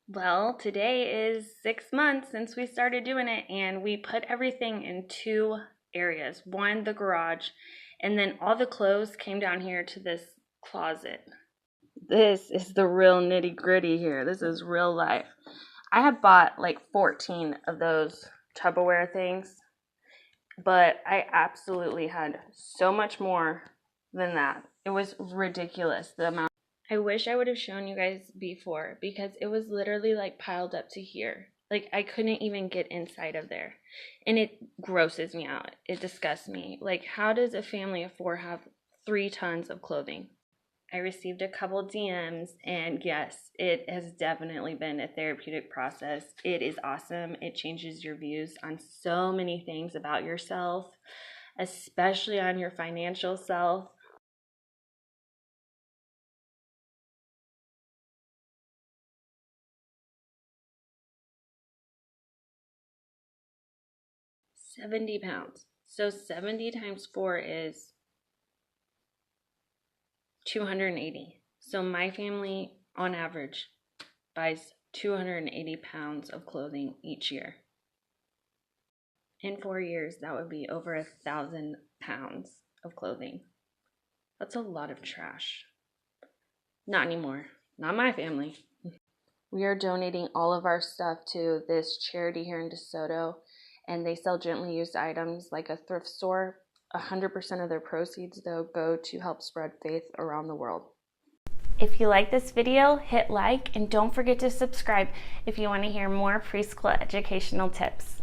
Well, today is 6 months since we started doing it, and we put everything in two areas. One, the garage, and then all the clothes came down here to this closet. This is the real nitty gritty here. This is real life. I had bought like 14 of those Tupperware things, but I absolutely had so much more than that. It was ridiculous, the amount. I wish I would have shown you guys before because it was literally like piled up to here. Like I couldn't even get inside of there. And it grosses me out. It disgusts me. Like how does a family of 4 have 3 tons of clothing? I received a couple DMs, and yes, it has definitely been a therapeutic process. It is awesome. It changes your views on so many things about yourself, especially on your financial self. £70. So 70 times 4 is 280. So my family, on average, buys 280 pounds of clothing each year. In 4 years, that would be over 1,000 pounds of clothing. That's a lot of trash. Not anymore. Not my family. We are donating all of our stuff to this charity here in DeSoto, and they sell gently used items like a thrift store. 100% of their proceeds, though, go to help spread faith around the world. If you like this video, hit like and don't forget to subscribe if you want to hear more preschool educational tips.